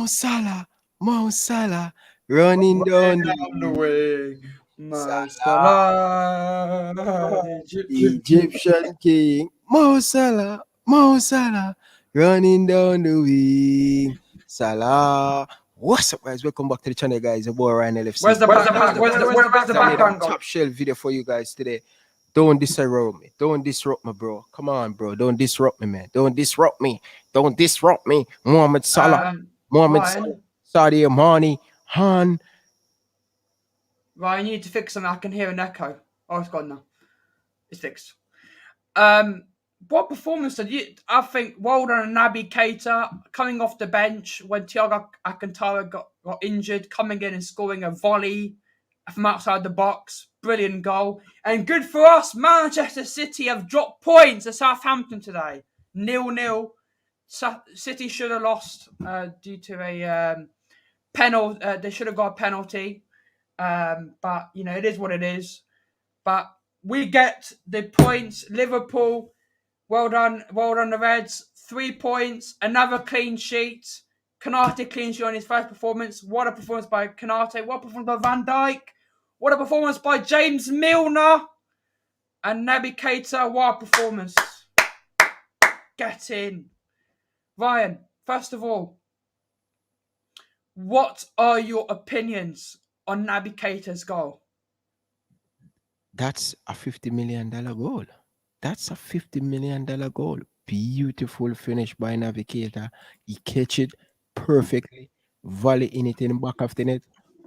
Mo Salah, running down the way. Mo Salah, Salah, the Egyptian king. Mo Salah, running down the wing. Salah. What's up, guys? Welcome back to the channel, guys. Your boy Ryan LFC. Where's the background Top shelf video for you guys today. Don't disrupt me. Don't disrupt me, bro. Come on, bro. Don't disrupt me, man. Don't disrupt me. Don't disrupt me. Mohamed Salah. Ryan, Sadio Mane. Han. Ryan, you need to fix something. I can hear an echo. Oh, it's gone now. It's fixed. What performance did you? I think well done, Naby Keita coming off the bench when Thiago Alcantara got injured, coming in and scoring a volley from outside the box. Brilliant goal. And good for us, Manchester City have dropped points at Southampton today. 0-0. City should have lost due to a penalty. They should have got a penalty. But, you know, it is what it is. But we get the points. Liverpool, well done the Reds. 3 points, another clean sheet. Konate clean sheet on his first performance. What a performance by Konate. What a performance by Van Dijk. What a performance by James Milner. And Naby Keita, what a performance. Get in. Ryan, first of all, what are your opinions on Naby Keita's goal? That's a $50 million goal. That's a $50 million goal. Beautiful finish by Naby Keita. He catch it perfectly. Volley in it in the back of the net.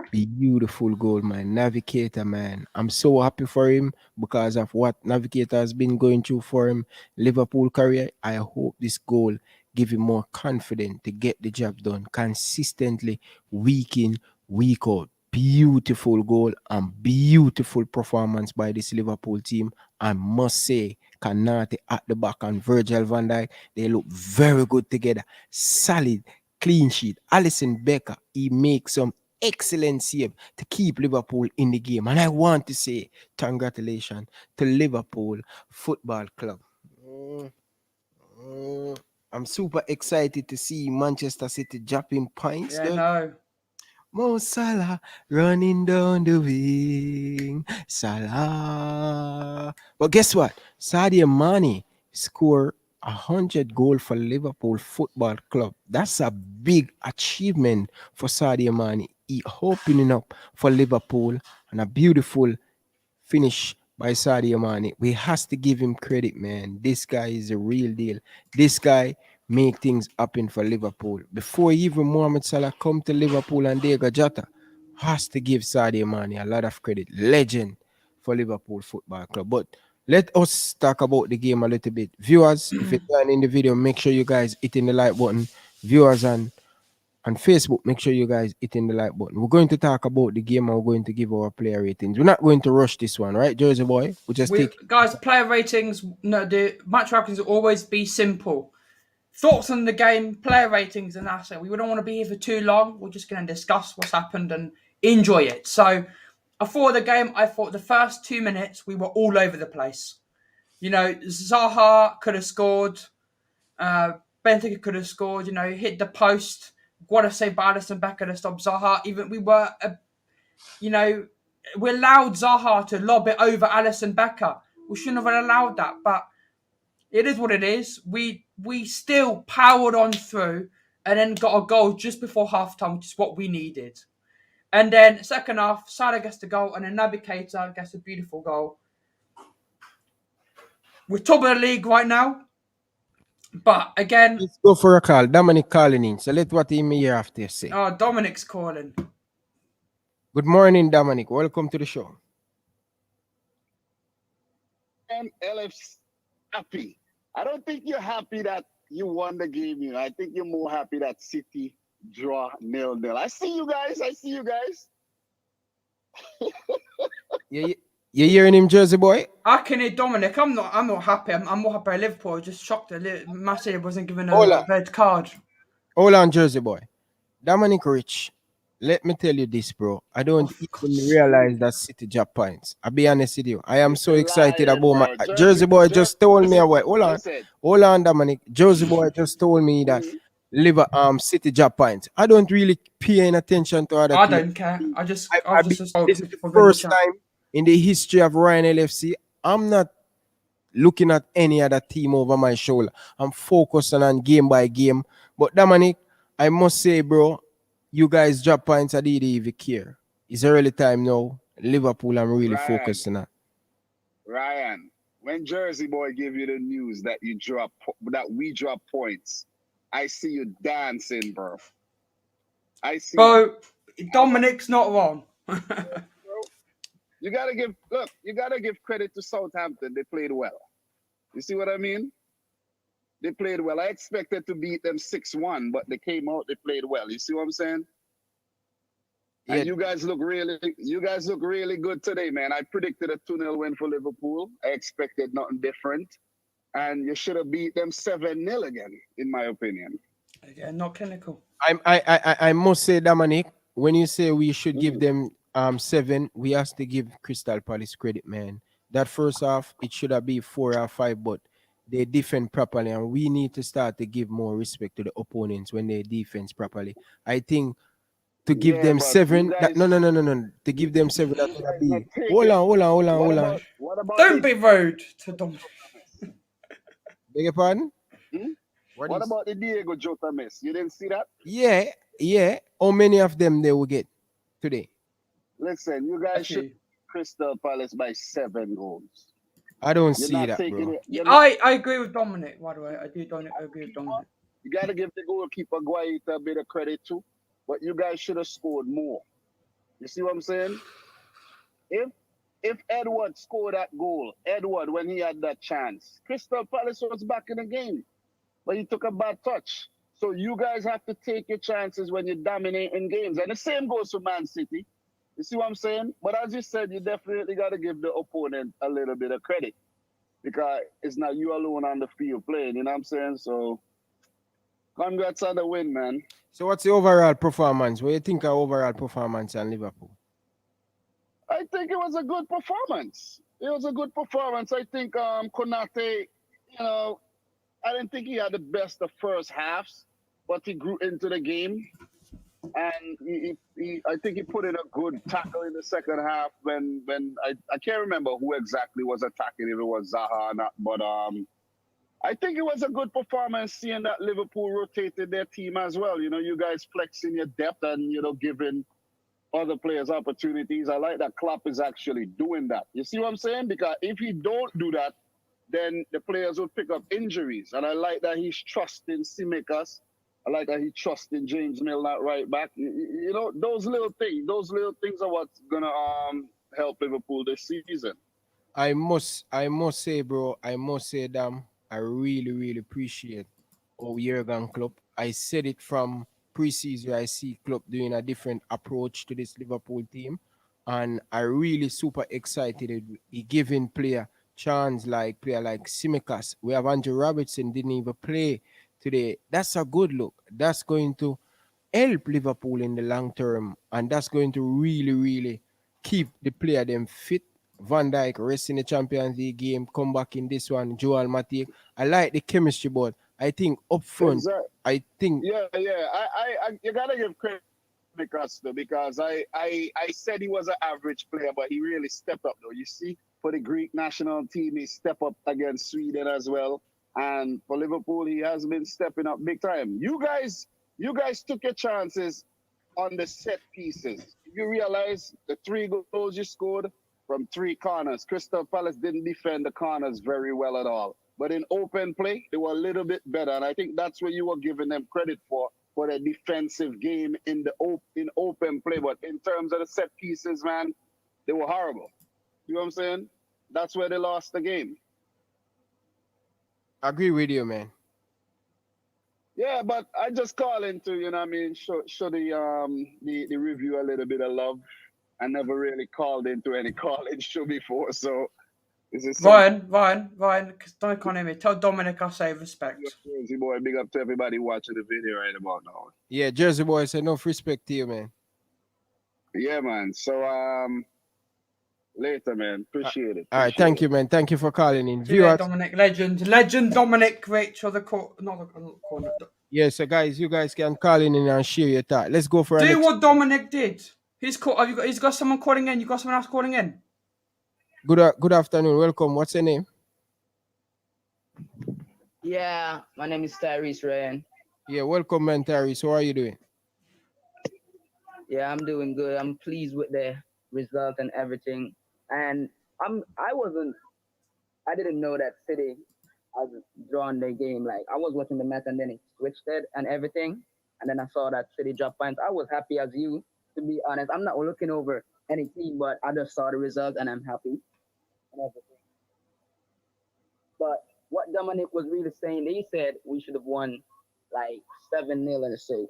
Beautiful goal, man. Naby Keita, man. I'm so happy for him because of what Naby Keita has been going through for him. Liverpool career. I hope this goal give him more confidence to get the job done consistently, week in, week out. Beautiful goal and beautiful performance by this Liverpool team. I must say, Konate at the back and Virgil van Dijk, they look very good together. Solid, clean sheet. Alisson Becker, he makes some excellent save to keep Liverpool in the game. And I want to say congratulations to Liverpool Football Club. I'm super excited to see Manchester City dropping points. Yeah, no. Mo Salah running down the wing. Salah. But guess what? Sadio Mane scored 100 goals for Liverpool Football Club. That's a big achievement for Sadio Mane. He opening up for Liverpool and a beautiful finish by Sadio Mane. We has to give him credit, man. This guy is a real deal. This guy make things happen for Liverpool. Before even Mohamed Salah come to Liverpool and Diego Jota, has to give Sadio Mane a lot of credit. Legend for Liverpool Football Club. But let us talk about the game a little bit. Viewers, if you're done in the video, make sure you guys hitting the like button. Viewers on Facebook, make sure you guys hitting the like button. We're going to talk about the game and we're going to give our player ratings. We're not going to rush this one, right, Jersey boy? We'll just guys, player ratings, no, the match rankings will always be simple. Thoughts on the game, player ratings, and that's it. We don't want to be here for too long. We're just going to discuss what's happened and enjoy it. So, before the game, I thought the first 2 minutes, we were all over the place. You know, Zaha could have scored. Benfica could have scored. You know, hit the post. What a save by Alisson Becker to stop Zaha. Even we were, we allowed Zaha to lob it over Alisson Becker. We shouldn't have allowed that, but it is what it is. We still powered on through and then got a goal just before halftime, which is what we needed. And then second half, Salah gets the goal and then Naby Keita gets a beautiful goal. We're top of the league right now. But again, let's go for a call. Dominic calling in. So let what he may have to say. Oh, Dominic's calling. Good morning, Dominic. Welcome to the show. LFC happy. I don't think you're happy that you won the game. You know, I think you're more happy that City draw 0-0. I see you guys. Yeah. You hearing him, Jersey boy? I can hear Dominic. I'm not happy. I'm more happy by Liverpool. I was just shocked that Massive wasn't given a red card. Hold on, Jersey boy. Dominic Rich, let me tell you this, bro. I don't even realize that City drop points. I'll be honest with you. I am so excited about my Jersey boy just told me away. Hold on, Dominic. Jersey boy just told me that City drop points. I don't really pay any attention to other I teams. don't care. I just This is the for winning the first champ. time in the history of Ryan LFC. I'm not looking at any other team over my shoulder. I'm focusing on game by game. But Dominic, I must say, bro, you guys drop points. I didn't even care. It's early time now. Liverpool, I'm really Ryan, focusing on. Ryan, when Jersey Boy give you the news that we drop points, I see you dancing, bro. I see Bro, Dominic's not wrong. bro. You gotta give credit to Southampton. They played well. You see what I mean? They played well. I expected to beat them 6-1, but they came out, they played well. You see what I'm saying? Yeah. And you guys look really good today, man. I predicted a 2-0 win for Liverpool. I expected nothing different. And you should have beat them 7-0 again, in my opinion. Again, not clinical. I must say, Dominic, when you say we should give them 7, we have to give Crystal Palace credit, man. That first half, it should have been 4 or 5, but they defend properly, and we need to start to give more respect to the opponents when they defend properly. I think to give them 7, to give them 7, that would have been. Hold on. Don't be rude to Dominic. Beg your pardon? What about the Diego Jota miss? You didn't see that? Yeah. How many of them they will get today? Listen, you guys should Crystal Palace by 7 goals. I don't see that, bro. I agree with Dominic, by the way. I agree with Dominic. You got to give the goalkeeper Guaita a bit of credit too. But you guys should have scored more. You see what I'm saying? If Edward scored that goal, when he had that chance, Crystal Palace was back in the game. But he took a bad touch. So you guys have to take your chances when you dominate in games. And the same goes for Man City. You see what I'm saying? But as you said, you definitely got to give the opponent a little bit of credit. Because it's not you alone on the field playing, you know what I'm saying? So congrats on the win, man. So what's the overall performance? What do you think of overall performance on Liverpool? I think it was a good performance. I think Konate, I didn't think he had the best of first halves, but he grew into the game. And I think he put in a good tackle in the second half when I can't remember who exactly was attacking, if it was Zaha or not, but I think it was a good performance seeing that Liverpool rotated their team as well. You guys flexing your depth and, giving other players opportunities. I like that Klopp is actually doing that. You see what I'm saying? Because if he don't do that, then the players will pick up injuries. And I like that he's trusting Tsimikas. I like that he trusts in James Milner at right back. Those little things are what's gonna help Liverpool this season. I must say, bro, damn, I really, really appreciate Jurgen Klopp. I said it from preseason. I see Klopp doing a different approach to this Liverpool team, and I really super excited. He giving player like Tsimikas. We have Andrew Robertson didn't even play today. That's a good look. That's going to help Liverpool in the long term, and that's going to really, really keep the player them fit. Van Dijk rest in the Champions League game, come back in this one. Joel Matip. I like the chemistry, but I think up front, I think you gotta give credit to Costa because I said he was an average player, but he really stepped up though. You see, for the Greek national team, he stepped up against Sweden as well. And for Liverpool, he has been stepping up big time. You guys took your chances on the set pieces. You realize the 3 goals you scored from 3 corners. Crystal Palace didn't defend the corners very well at all. But in open play, they were a little bit better. And I think that's what you were giving them credit for their defensive game in open play. But in terms of the set pieces, man, they were horrible. You know what I'm saying? That's where they lost the game. I agree with you, man. Yeah, but I just call into, show the review a little bit of love. I never really called into any call-in show before, so this is Ryan, because don't can't hear me. Tell Dominic I say respect. Jersey Boy, big up to everybody watching the video right about now. Yeah, Jersey Boy said enough respect to you, man. Yeah, man. So later, man. Appreciate it. All right, thank you, man. Thank you for calling in. Dominic, legend Dominic, Rich, or the corner. Yeah, so guys, you guys can call in and share your thought. Let's go for our Do next. what Dominic did. He's call, have you got? He's got someone calling in. You got someone else calling in. Good afternoon. Welcome. What's your name? Yeah, my name is Tyrese Ryan. Yeah, welcome, man, Tyrese. How are you doing? Yeah, I'm doing good. I'm pleased with the result and everything. And I didn't know that City has drawn the game. Like I was watching the match and then it switched it and everything. And then I saw that City drop points. I was happy as you, to be honest. I'm not looking over any team, but I just saw the result and I'm happy and everything. But what Dominic was really saying, he said we should have won like 7-0 and so.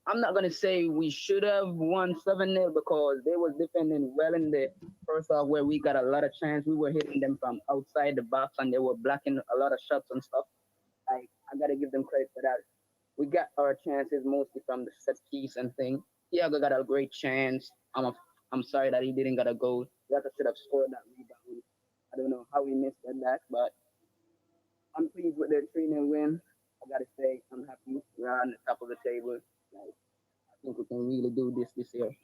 I'm not gonna say we should have won 7-0 because they was defending well in the first half where we got a lot of chance. We were hitting them from outside the box and they were blocking a lot of shots and stuff. Like I gotta give them credit for that. We got our chances mostly from the set piece and thing. Thiago got a great chance. I'm sorry that he didn't get a goal. Thiago should have scored that rebound. I don't know how we missed that, but I'm pleased with the 3-0 win. I gotta say, I'm happy. We're on the top of the table. Like, I think we can really do this year.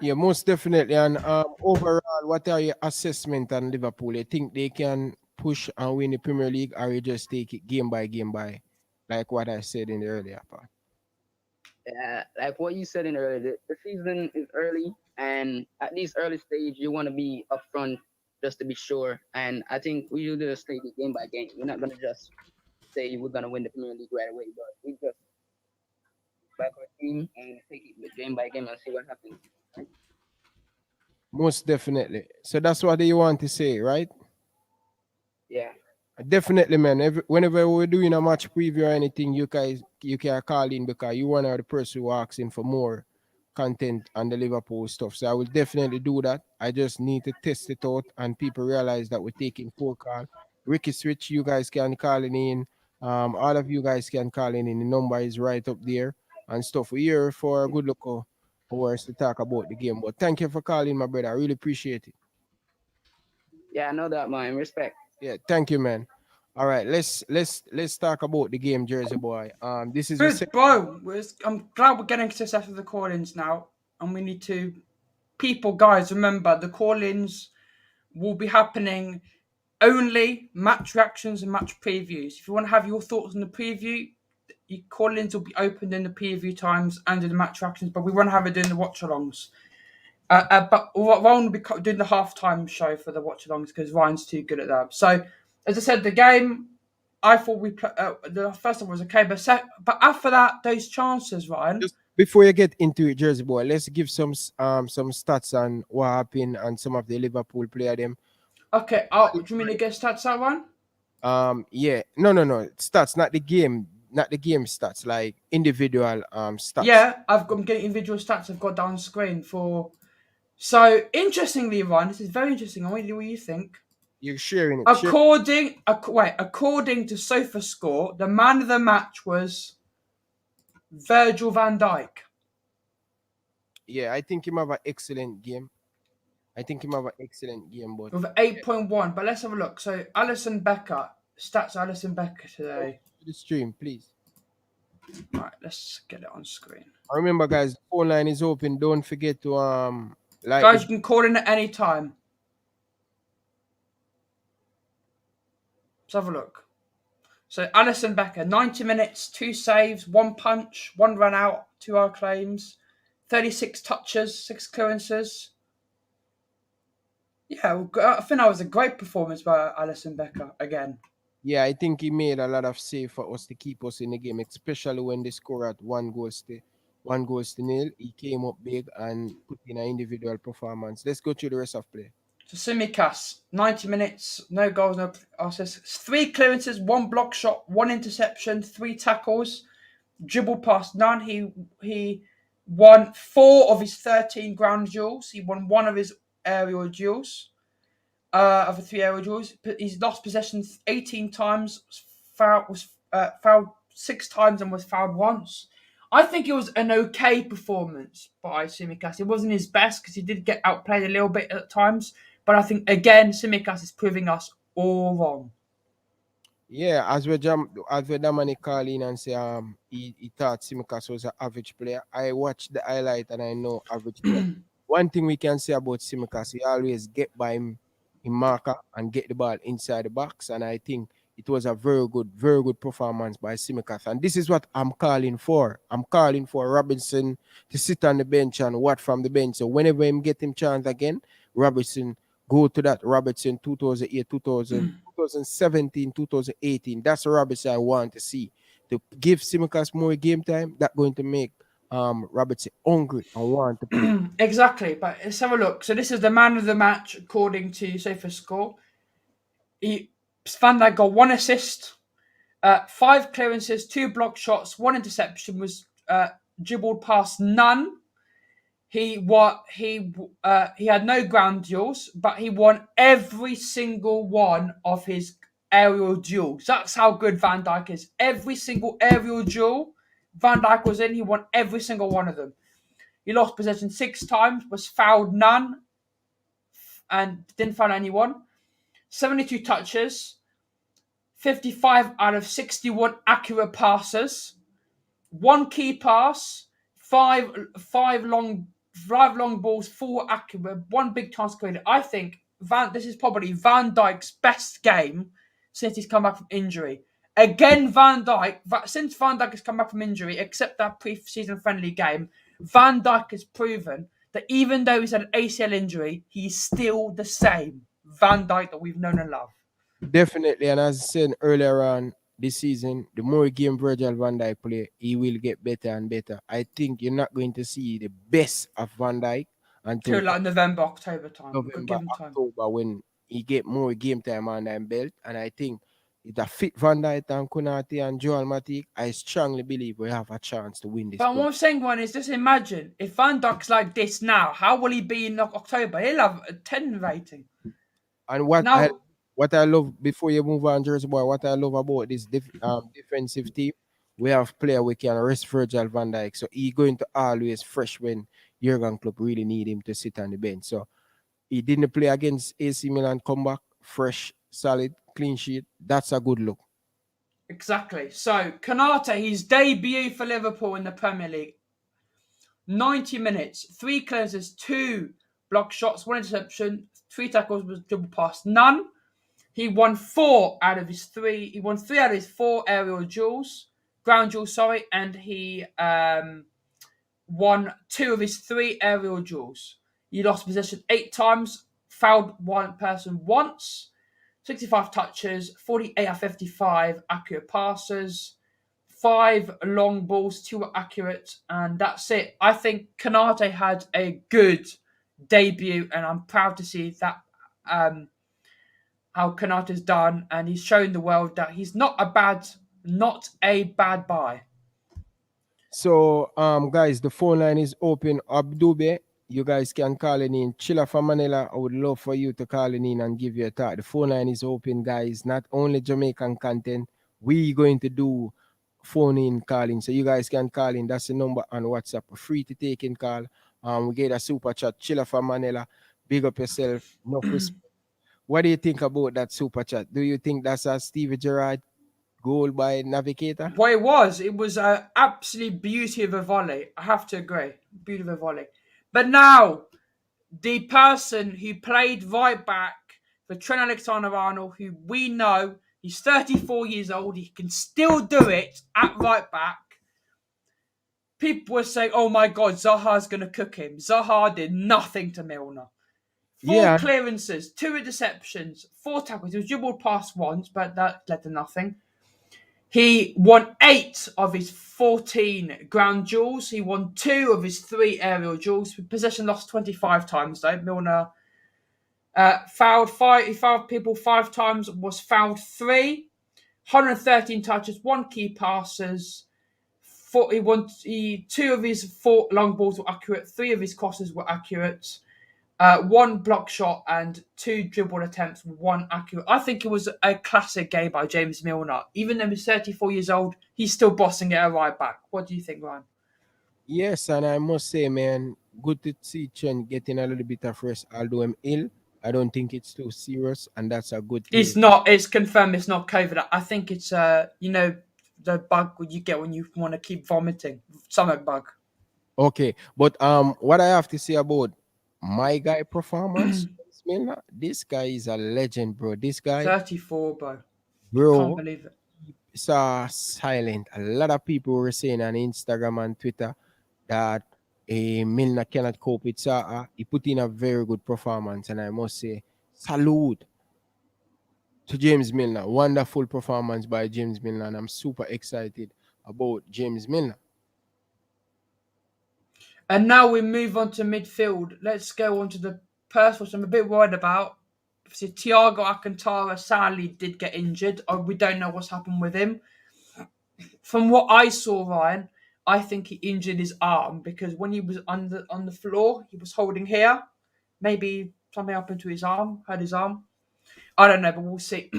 Yeah, most definitely. And overall, what are your assessment on Liverpool? You think they can push and win the Premier League, or you just take it game by, like what I said in the earlier part? Like what you said in earlier, the season is early, and at this early stage, you want to be upfront just to be sure. And I think we should just take it game by game. We're not gonna just say we're gonna win the Premier League right away, but we just back our team and take it game by game and see what happens. Most definitely. So that's what you want to say, right? Yeah. Definitely, man. Whenever we're doing a match preview or anything, you can call in because you one of the person who asking for more content on the Liverpool stuff. So I will definitely do that. I just need to test it out and people realize that we're taking full call. Ricky Switch, you guys can call in. All of you guys can call in. The number is right up there and stuff. We're here for a good look of hours to talk about the game. But thank you for calling, my brother. I really appreciate it. Yeah, I know that, man. Respect. Yeah, thank you, man. All right, let's talk about the game, Jersey boy. This is Good, bro. I'm glad we're getting to set of the call-ins now, and we need to. People, guys, remember the call-ins will be happening only match reactions and match previews. If you want to have your thoughts on the preview, your call-ins will be opened in the preview times and in the match reactions, but we won't have it in the watch-alongs. But Ryan will be doing the halftime show for the watch-alongs because Ryan's too good at that. So, as I said, the game, I thought the first one was okay, but after that, those chances, Ryan. just before you get into it, Jersey boy. Let's give some stats on what happened and some of the Liverpool player them. Okay, do you mean to get stats out, Ryan? Yeah, no, stats, not the game stats, like individual stats. Yeah, I'm getting individual stats. I've got down screen for. So interestingly, Ryan, this is very interesting. I want to know what you think. You're sharing it. According to SofaScore, the man of the match was Virgil van Dijk. Yeah, I think him have an excellent game. But With 8.1. But let's have a look. So Alisson Becker, stats Alisson Becker today. The stream, please. Right, let's get it on screen. Remember, guys, the phone line is open. Don't forget to like. Guys, you can call in at any time. Let's have a look. So Alisson Becker, 90 minutes, 2 saves, 1 punch, 1 run out, 2 hard claims, 36 touches, 6 clearances. Yeah, I think that was a great performance by Alisson Becker again. Yeah, I think he made a lot of save for us to keep us in the game, especially when they score at 1-0. He came up big and put in an individual performance. Let's go through the rest of play. So Tsimikas, 90 minutes, no goals, no assists, 3 clearances, 1 block shot, 1 interception, 3 tackles, dribble past none. He won 4 of his 13 ground duels. He won 1 of his aerial duels. Of the 3 aerial duels, he's lost possession 18 times. Was fouled 6 times and was fouled once. I think it was an okay performance by Tsimikas. It wasn't his best because he did get outplayed a little bit at times. But I think, again, Tsimikas is proving us all wrong. Yeah, as we Dominic call in and say he thought Simicas was an average player. I watched the highlight and I know average player. One thing we can say about Simicas, he always get by him marker and get the ball inside the box. And I think it was a very good performance by Simicas. And this is what I'm calling for. I'm calling for Robinson to sit on the bench and watch from the bench. So whenever him get him chance again, Robinson go to that Robertson 2008, 2017, 2018. That's the Robertson I want to see. To give Simicas more game time, that's going to make Robertson hungry and want to play. Exactly, but let's have a look. So this is the man of the match according to SofaScore. Van Dijk got 1 assist, 5 clearances, 2 block shots, 1 interception, was dribbled past none. He had no ground duels, but he won every single one of his aerial duels. That's how good Van Dijk is. Every single aerial duel Van Dijk was in, he won every single one of them. He lost possession 6 times, was fouled none, and didn't foul anyone. 72 touches, 55 out of 61 accurate passes, 1 key pass, five long balls, 4 accurate, 1 big chance created. I think this is probably Van Dijk's best game since he's come back from injury. Again, since Van Dijk has come back from injury, except that pre-season friendly game, Van Dijk has proven that even though he's had an ACL injury, he's still the same Van Dijk that we've known and loved. Definitely, and as I said earlier on this season, the more game Virgil van Dijk play, he will get better and better. I think you're not going to see the best of Van Dijk until Till like November, October time. We've got to November, give him time. October when he get more game time on that belt. And I think if a fit Van Dijk and Konate and Joel Matip, I strongly believe we have a chance to win this. But what I'm saying, one is just imagine if Van Dijk's like this now, how will he be in October? He'll have a 10 rating. And Now, what I love before you move on, Jersey boy, what I love about this defensive team, we have player we can rest Virgil van Dijk. So he going to always fresh when Jurgen Klopp really need him to sit on the bench. So he didn't play against AC Milan, come back fresh, solid, clean sheet. That's a good look. exactly. So Konate, his debut for Liverpool in the Premier League, 90 minutes, 3 clearances, 2 block shots, 1 interception, 3 tackles, was dribbled past none. He won 4 out of his 3. He won 3 out of his 4 aerial duels, ground duels, sorry, and he won 2 of his 3 aerial duels. He lost possession 8 times, fouled 1 person once, 65 touches, 48 out of 55 accurate passes, 5 long balls, 2 were accurate, and that's it. I think Konate had a good debut, and I'm proud to see that how Konate's done, and he's shown the world that he's not a bad buy. So guys, the phone line is open. Abdube, you guys can call in. Chilla from Manila, I would love for you to call in and give you a talk. The phone line is open, guys. Not only Jamaican content, we going to do phone in calling. So you guys can call in. That's the number on WhatsApp. Free to take in call. We get a super chat. Chilla from Manila. Big up yourself. Enough respect. What do you think about that super chat? Do you think that's a Stevie Gerrard goal by Navigator? Well, it was an absolute beauty of a volley. I have to agree. Beauty of a volley. But now, the person who played right back for Trent Alexander-Arnold, who we know, he's 34 years old, he can still do it at right back. People were saying, oh my God, Zaha's going to cook him. Zaha did nothing to Milner. 4 clearances, 2 interceptions, 4 tackles. He was dribbled past once, but that led to nothing. He won 8 of his 14 ground duels. He won 2 of his 3 aerial duels. Possession lost 25 times, though. Milner fouled 5. He fouled people 5 times, was fouled 3. 113 touches, 1 key passes. 2 of his 4 long balls were accurate. 3 of his crosses were accurate. 1 block shot and 2 dribble attempts, 1 accurate. I think it was a classic game by James Milner. Even though he's 34 years old, he's still bossing it at right back. What do you think, Ryan? Yes, and I must say, man, good to see Chen getting a little bit of rest, although I'm ill. I don't think it's too serious, and that's a good It's thing. not. It's confirmed. It's not COVID. I think it's the bug you get when you want to keep vomiting, stomach bug. Okay, but what I have to say about my guy performance, Milner, this guy is a legend, bro. This guy, 34, bro. Can't bro, believe it. saw silent. A lot of people were saying on Instagram and Twitter that Milner cannot cope with Saha. He put in a very good performance, and I must say, salute to James Milner. Wonderful performance by James Milner, and I'm super excited about James Milner. And now we move on to midfield. Let's go on to the person which I'm a bit worried about. See, Thiago Alcantara sadly did get injured. We don't know what's happened with him. From what I saw, Ryan, I think he injured his arm because when he was on the floor, he was holding here. Maybe something happened to his arm, hurt his arm. I don't know, but we'll see.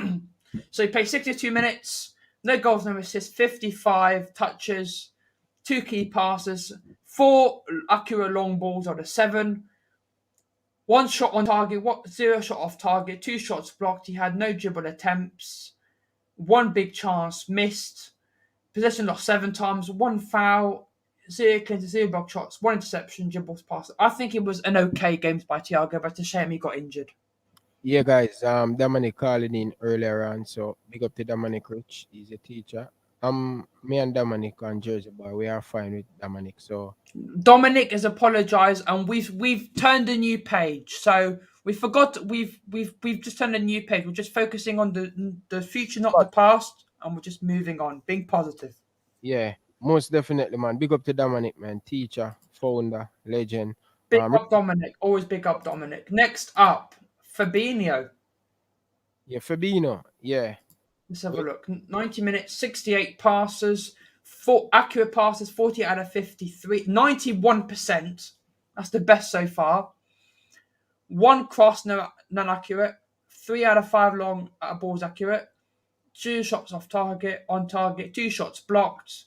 So he played 62 minutes, no goals, no assists, 55 touches, 2 key passes, 4 accurate long balls out of 7, 1 shot on target, 0 shot off target, 2 shots blocked. He had no dribble attempts, 1 big chance missed, possession lost 7 times, 1 foul, 0 clearances, 0 block shots, 1 interception, dribbles pass. I think it was an okay game by Thiago, but it's a shame he got injured. Yeah, guys. Dominic calling in earlier on, so big up to Dominic Rich. He's a teacher. Me and Dominic on Jersey boy, we are fine with Dominic. So Dominic has apologised, and we've turned a new page. So we forgot we've just turned a new page. We're just focusing on the future, not the past, and we're just moving on, being positive. yeah, most definitely, man. Big up to Dominic, man. Teacher, founder, legend. Big up Dominic, always big up Dominic. Next up, Fabinho. Yeah, Fabinho. Yeah, Let's have a look. 90 minutes, 68 passes, 4 accurate passes, 40 out of 53, 91%. That's the best so far. 1 cross, none accurate. 3 out of 5 long balls accurate. 2 shots off target, on target. 2 shots blocked.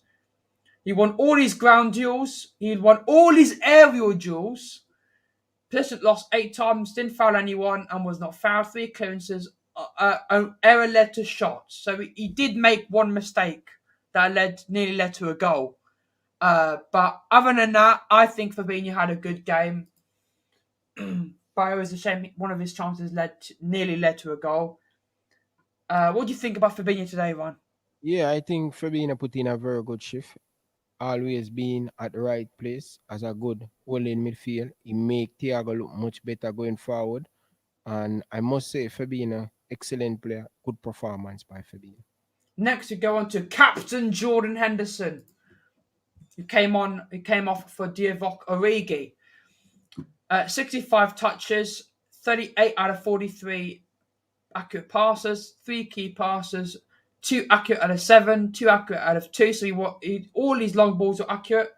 He won all his ground duels. He won all his aerial duels. Possession lost 8 times, didn't foul anyone, and was not fouled. 3 clearances. Error led to shots. So he did make 1 mistake that nearly led to a goal. But other than that, I think Fabinho had a good game. But it was a shame one of his chances nearly led to a goal. What do you think about Fabinho today, Ron? yeah. I think Fabinho put in a very good shift. Always being at the right place as a good holding midfield. He make Thiago look much better going forward. And I must say, Fabinho, excellent player, good performance by Fabinho. Next, we go on to Captain Jordan Henderson, who came off for Divock Origi. 65 touches, 38 out of 43 accurate passes, 3 key passes, 2 accurate out of 7, 2 accurate out of 2. So all his long balls are accurate.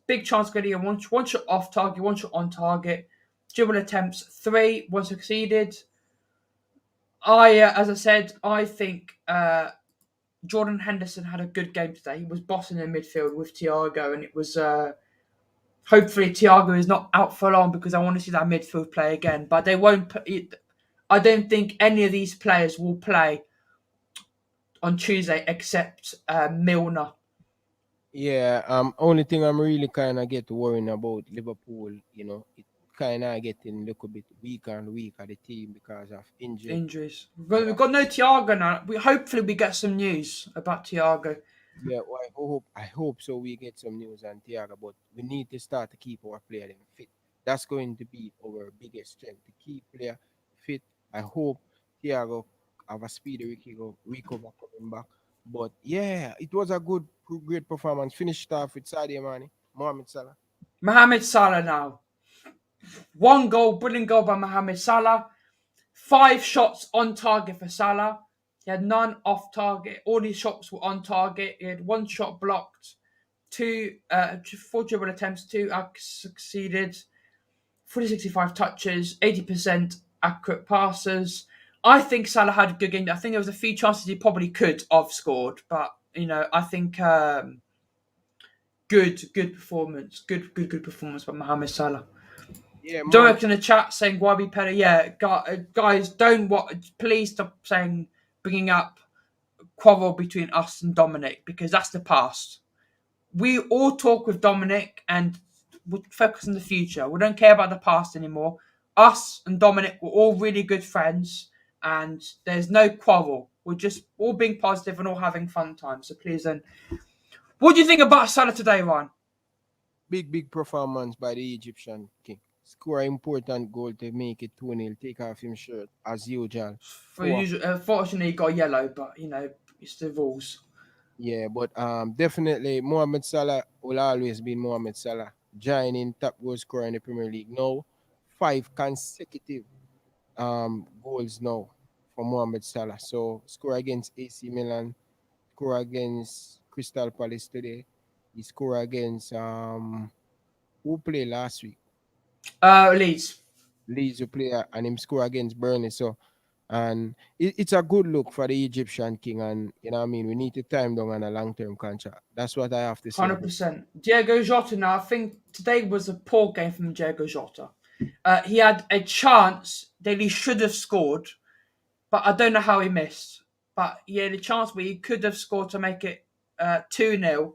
Big chance getting one shot off target, 1 shot on target. Dribble attempts 3, 1 succeeded. As I said, I think Jordan Henderson had a good game today. He was bossing in midfield with Thiago, and it was hopefully Thiago is not out for long because I want to see that midfield play again. But they won't. I don't think any of these players will play on Tuesday except Milner. Yeah, only thing I'm really kind of get worrying about Liverpool, it kind of getting a little bit weaker and weaker the team because of Injuries. We've got no Thiago now. Hopefully we get some news about Thiago. Yeah, well, I hope so. We get some news on Thiago, but we need to start to keep our player them fit. That's going to be our biggest strength to keep player fit. I hope Thiago have a speedy recover coming back. But yeah, it was a great performance. Finished off with Sadio Mane, Mohamed Salah. Mohamed Salah now. 1 goal, brilliant goal by Mohamed Salah. 5 shots on target for Salah. He had none off target. All his shots were on target. He had 1 shot blocked, 4 dribble attempts, 2 succeeded, 65 touches, 80% accurate passes. I think Salah had a good game. I think there was a few chances he probably could have scored, but I think good performance. Good performance by Mohamed Salah. Yeah, Mom. Dominic in the chat saying why be petty. Yeah, guys, don't please stop saying bringing up quarrel between us and Dominic because that's the past. We all talk with Dominic and we focus on the future. We don't care about the past anymore. Us and Dominic were all really good friends, and there's no quarrel. We're just all being positive and all having fun time. So please don't. What do you think about Salah today, Ryan? Big performance by the Egyptian king. Score an important goal to make it 2-0. Take off him shirt as usual. For usual, fortunately, he got yellow, but it's the rules. Yeah, but definitely Mohamed Salah will always be Mohamed Salah. Joining top goal scorer in the Premier League now. 5 consecutive goals now for Mohamed Salah. So score against AC Milan, score against Crystal Palace today. He scored against who played last week? Leeds. Leeds who play and him score against Burnley. So and it's a good look for the Egyptian king, and you know what I mean. We need to time down on a long-term contract. That's what I have to say. 100%. Diego Jota now, I think today was a poor game from Diego Jota. He had a chance that he should have scored, but I don't know how he missed. But he had a chance where he could have scored to make it 2-0.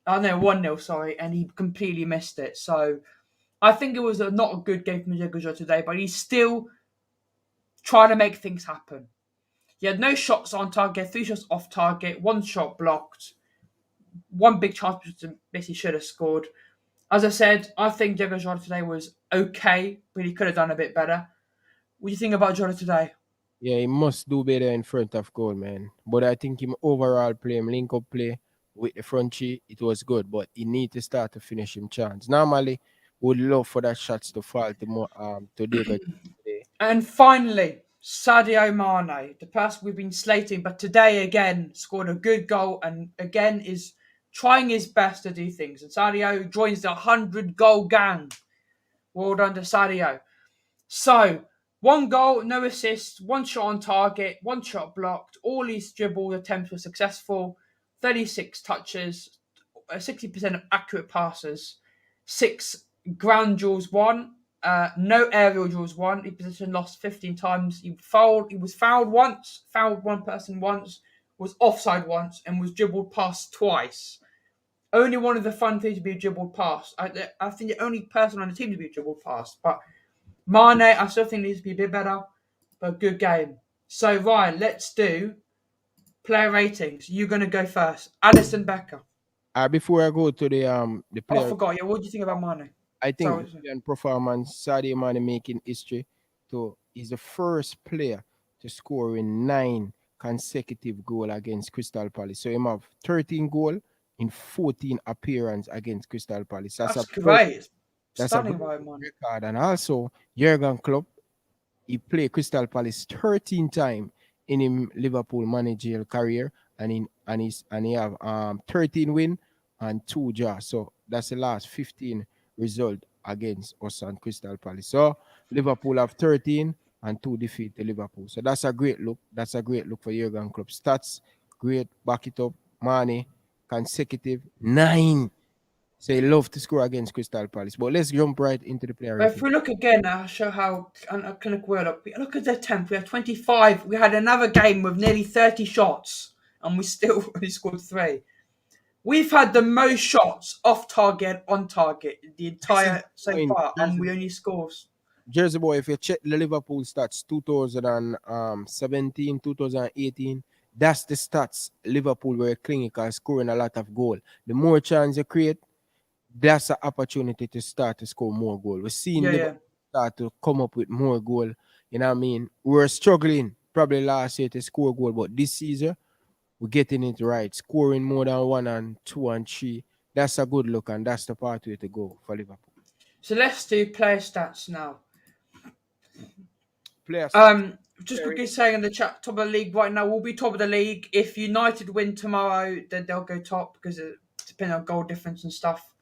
Oh no, 1-0, sorry, and he completely missed it. So I think it was not a good game from Diego Jota today, but he's still trying to make things happen. He had no shots on target, 3 shots off target, 1 shot blocked, 1 big chance which basically should have scored. As I said, I think Diego Jota today was okay, but he could have done a bit better. What do you think about Jota today? Yeah, he must do better in front of goal, man. But I think him overall play, him link up play with the front three, it was good. But he need to start to finish him chance. Normally, would love for that shots to fall to more to Diego today. And finally, Sadio Mane, the person we've been slating, but today again scored a good goal and again is trying his best to do things. And Sadio joins the 100-goal gang. Well done to Sadio. So, 1 goal, no assists, 1 shot on target, 1 shot blocked. All his dribble attempts were successful. 36 touches, 60% of accurate passes, 6 ground duels won, no aerial duels won. He position lost 15 times. He was fouled once, fouled one person once, was offside once, and was dribbled past twice. Only one of the fun things to be dribbled past. I think the only person on the team to be dribbled past. But Mane, I still think needs to be a bit better, but good game. So Ryan, let's do player ratings. You're gonna go first. Alisson Becker. Before I go to the Oh, I player, forgot. Yeah, what do you think about Mane? I think Sorry. brilliant performance. Sadio Mane making history. To he's the first player to score in 9 consecutive goals against Crystal Palace. So he have 13 goals in 14 appearances against Crystal Palace. That's great. That's a Stunning, great Ryan Mane. record. And also Jurgen Klopp, he played Crystal Palace 13 times in his Liverpool managerial career, and he have 13 win and 2 draw. So that's the last 15 result against us and Crystal Palace. So Liverpool have 13 and 2 defeat to Liverpool. So that's a great look. That's a great look for Jurgen Klopp. Stats great. Back it up. Mane consecutive 9. So he love to score against Crystal Palace. But let's jump right into the player But if rating. we look again, I'll show how clinical we're up. Look at their temp. We have 25. We had another game with nearly 30 shots, and we still only scored 3. We've had the most shots off target, on target the This is entire so point. far, and we only score. Jersey boy, if you check the Liverpool stats 2017, 2018, that's the stats Liverpool were clinical, scoring a lot of goal. The more chance you create, that's an opportunity to start to score more goal. We're seeing Yeah, Liverpool start to come up with more goal. You know what I mean? We were struggling probably last year to score goal, but this season we're getting it right. Scoring more than 1 and 2 and 3. That's a good look, and that's the pathway to go for Liverpool. So let's do player stats now. Player stats. Just quickly saying in the chat, top of the league right now, we'll be top of the league. If United win tomorrow, then they'll go top because it depends on goal difference and stuff.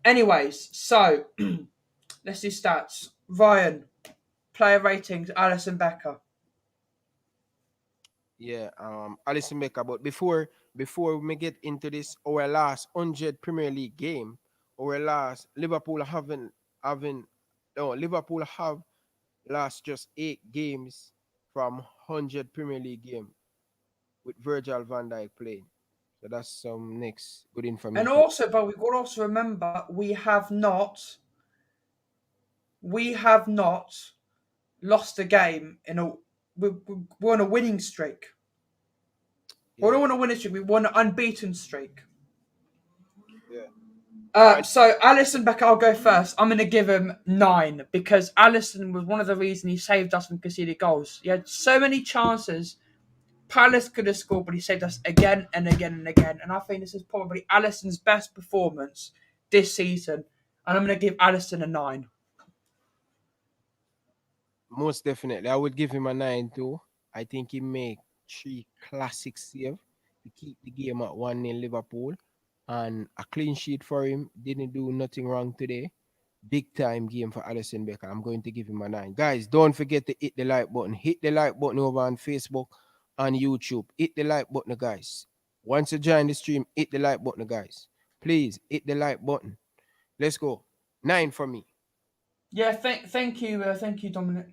Anyways, so let's do stats. Ryan, player ratings, Alisson Becker. Yeah, Alisson Becker. But before we get into this, our last 100 Premier League game, our last Liverpool haven't having no Liverpool have lost just 8 games from 100 Premier League game with Virgil van Dijk playing. So that's some next good And information. also, but we've got to also remember we have not lost a game in a we're on a winning streak. We Yeah, don't want a winning streak. We want an unbeaten streak. yeah. So Alisson Becker, I'll go first. I'm going to give him 9 because Alisson was one of the reasons he saved us from conceded goals. He had so many chances. Palace could have scored, but he saved us again and again and again. And I think this is probably Alisson's best performance this season. And I'm going to give Alisson a 9. Most definitely. I would give him a 9 too. I think he made 3 classic save to keep the game at 1-0 Liverpool. And a clean sheet for him. Didn't do nothing wrong today. Big time game for Alisson Becker. I'm going to give him a 9. Guys, don't forget to hit the like button. Hit the like button over on Facebook and YouTube. Hit the like button, guys. Once you join the stream, hit the like button, guys. Please hit the like button. Let's go. 9 for me. Yeah, thank you, Dominic.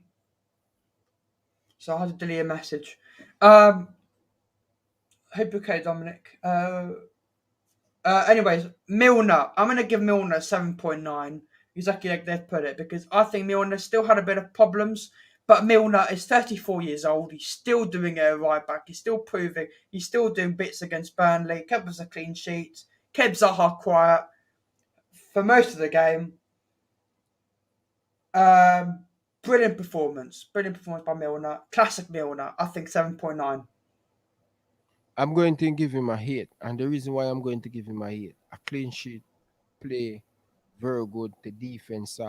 So I had to delete a message. Hope you're okay, Dominic. Anyways, Milner. I'm going to give Milner 7.9, exactly like they've put it, because I think Milner still had a bit of problems, but Milner is 34 years old. He's still doing it at right back. He's still proving. He's still doing bits against Burnley. Kept us a clean sheet. Kept Zaha quiet for most of the game. Brilliant performance. Brilliant performance by Milner. Classic Milner. I think 7.9. I'm going to give him a hit. And the reason why I'm going to give him a hit, a clean sheet play very good. The defense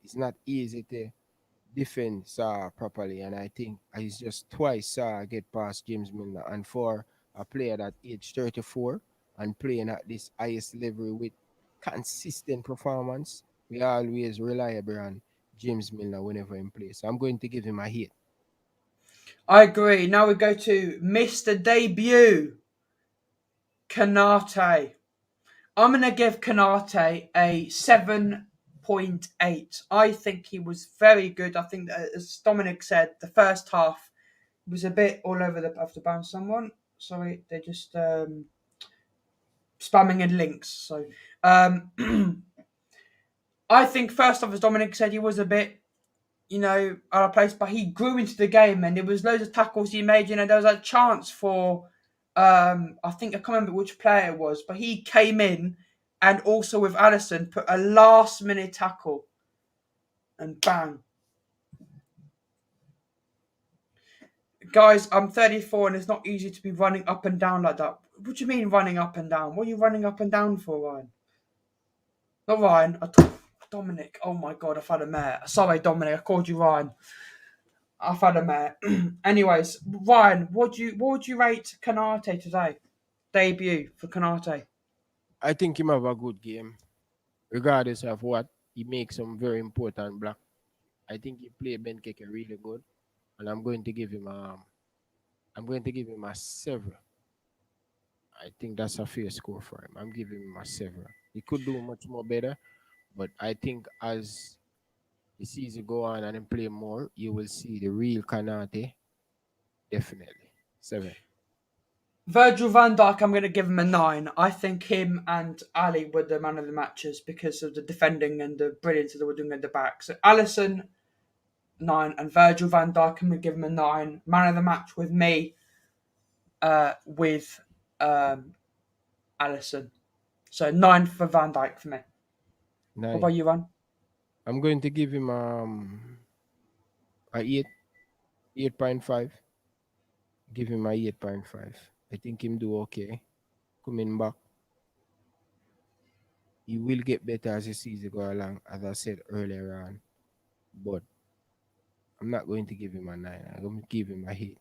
it's not easy to defend properly. And I think he's just twice get past James Milner. And for a player that age 34 and playing at this highest level with consistent performance, we always reliable on James Milner whenever he plays. So I'm going to give him a hit. I agree. Now we go to Mr. Debut, Kanate. I'm going to give Kanate a 7.8. I think he was very good. I think that, as Dominic said, the first half was a bit all over the have to bounce someone. Sorry, they're just spamming in links. So I think first off, as Dominic said, he was a bit out of place, but he grew into the game and there was loads of tackles he made. There was a chance for, I think I can't remember which player it was, but he came in and also with Alisson put a last minute tackle and bang. Guys, I'm 34 and it's not easy to be running up and down like that. What do you mean running up and down? What are you running up and down for, Ryan? Not Ryan, Dominic. Oh my God, I've had a mare. Sorry, Dominic, I called you Ryan. I've had a mare. Anyways, Ryan, what would you rate Kanate today? Debut for Kanate. I think he have a good game. Regardless of what, he makes some very important block. I think he played Ben Keke really good. And I'm going to give him a 7. I think that's a fair score for him. I'm giving him a 7. He could do much more better, but I think as the season go on and play more, you will see the real Kanate. Definitely 7. Virgil van Dijk, I'm going to give him a 9. I think him and Ali were the man of the matches because of the defending and the brilliance that they were doing at the back. So Alisson, 9, and Virgil van Dijk, I'm going to give him a 9. Man of the match with me, with Alisson. So 9 for Van Dijk for me. 9. What about you, Ron? I'm going to give him a 8.5. Give him a 8.5. I think him do okay. Coming back. He will get better as the season go along, as I said earlier on. But I'm not going to give him a 9. I'm going to give him a 8.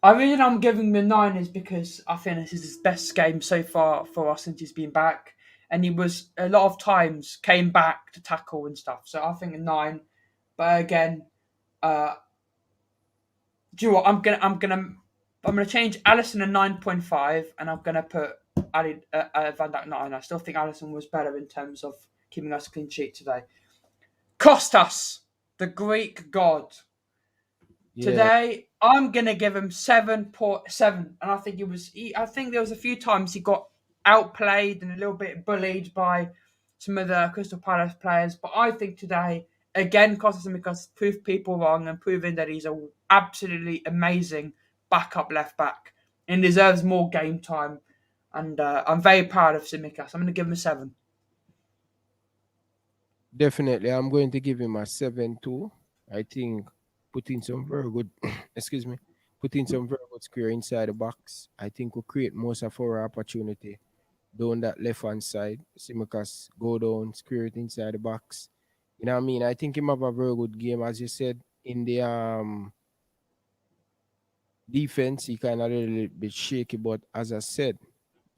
I reason I'm giving him a 9 is because I think this is his best game so far for us since he's been back. And he was, a lot of times, came back to tackle and stuff. So I think a 9. But again, do you know what? I'm gonna change Alisson a 9.5, and I'm gonna put Van Dijk 9. I still think Alisson was better in terms of keeping us a clean sheet today. Kostas, the Greek god. Yeah, Today, I'm gonna give him 7.7, and I think I think there was a few times he got outplayed and a little bit bullied by some of the Crystal Palace players. But I think today, again, Kostas Tsimikas proved people wrong and proving that he's an absolutely amazing backup left back and deserves more game time. And I'm very proud of Tsimikas. I'm gonna give him a 7. definitely. I'm going to give him a 7 too. I think putting some very good, excuse me, putting some very good square inside the box. I think will create most of our opportunity down that left hand side. Simicas go down, square it inside the box. You know what I mean? I think him have a very good game, as you said, in the defense. He kind of a little bit shaky, but as I said,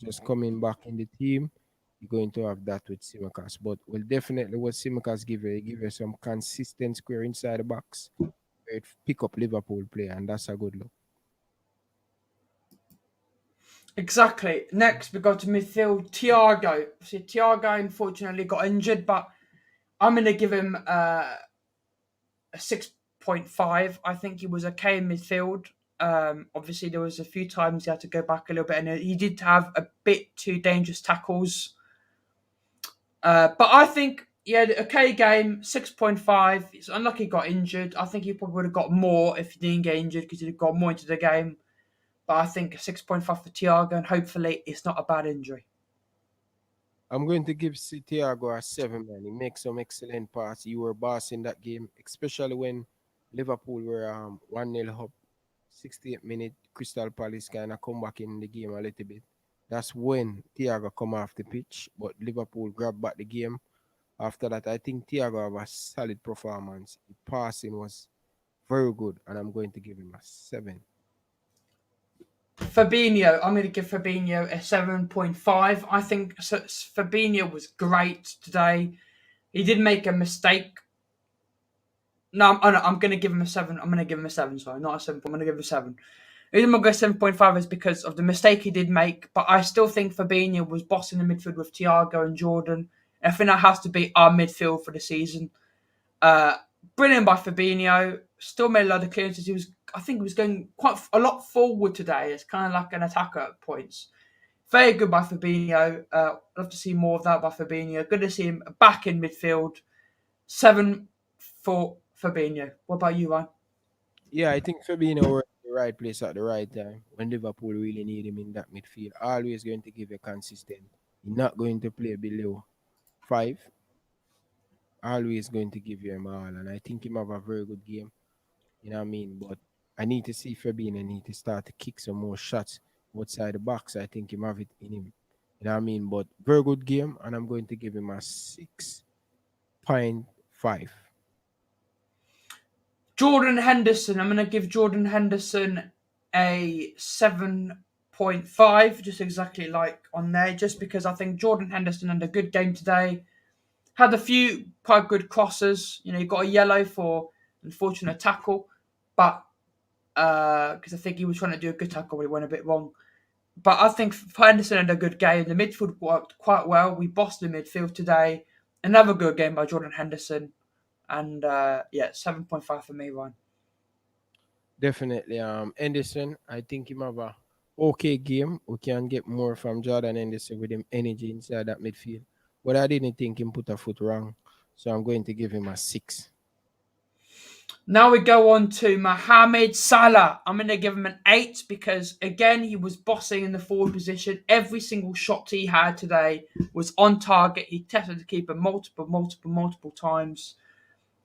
just coming back in the team, you're going to have that with Simicas. But well, definitely what Simicas give you some consistent square inside the box. Where it pick up Liverpool play, and that's a good look. Exactly. Next, we go to midfield. Thiago. See, Thiago unfortunately got injured, but I'm going to give him a 6.5. I think he was okay in midfield. Obviously, there was a few times he had to go back a little bit, and he did have a bit too dangerous tackles. But I think he had an okay game, 6.5. It's unlucky he got injured. I think he probably would have got more if he didn't get injured because he'd have got more into the game. But I think a 6.5 for Thiago, and hopefully it's not a bad injury. I'm going to give Thiago a 7, man. He makes some excellent passes. You were boss in that game, especially when Liverpool were 1-0 up, 68 minute. Crystal Palace kind of come back in the game a little bit. That's when Thiago come off the pitch, but Liverpool grabbed back the game. After that, I think Thiago have a solid performance. The passing was very good, and I'm going to give him a 7. Fabinho, I'm going to give Fabinho a 7.5. I think Fabinho was great today. He did make a mistake. No, I'm going to give him a 7. I'm going to give him a 7, sorry, not a 7. I'm going to give him a 7. The reason I'm going to go 7.5 is because of the mistake he did make, but I still think Fabinho was bossing the midfield with Thiago and Jordan. I think that has to be our midfield for the season. Brilliant by Fabinho. Still made a lot of clearances. I think he was going quite a lot forward today. It's kind of like an attacker at points. Very good by Fabinho. Love to see more of that by Fabinho. Good to see him back in midfield. 7 for Fabinho. What about you, Ryan? Yeah, I think Fabinho were in the right place at the right time when Liverpool really need him in that midfield. Always going to give you consistent. He's not going to play below 5. Always going to give you him all. And I think him have a very good game. You know what I mean? But I need to see Fabinho need to start to kick some more shots outside the box. I think him have it in him. You know what I mean? But very good game, and I'm going to give him a 6.5. Jordan Henderson. I'm going to give Jordan Henderson a 7.5, just exactly like on there, just because I think Jordan Henderson had a good game today. Had a few quite good crosses. You know, he got a yellow for unfortunate tackle, but because I think he was trying to do a good tackle, but he went a bit wrong. But I think Henderson had a good game. The midfield worked quite well. We bossed the midfield today. Another good game by Jordan Henderson. And 7.5 for me, Ryan. Definitely. Henderson, I think him have a okay game. We can get more from Jordan Henderson with him energy inside that midfield. But I didn't think him put a foot wrong. So I'm going to give him a 6. Now we go on to Mohamed Salah. I'm going to give him an 8 because, again, he was bossing in the forward position. Every single shot he had today was on target. He tested the keeper multiple times.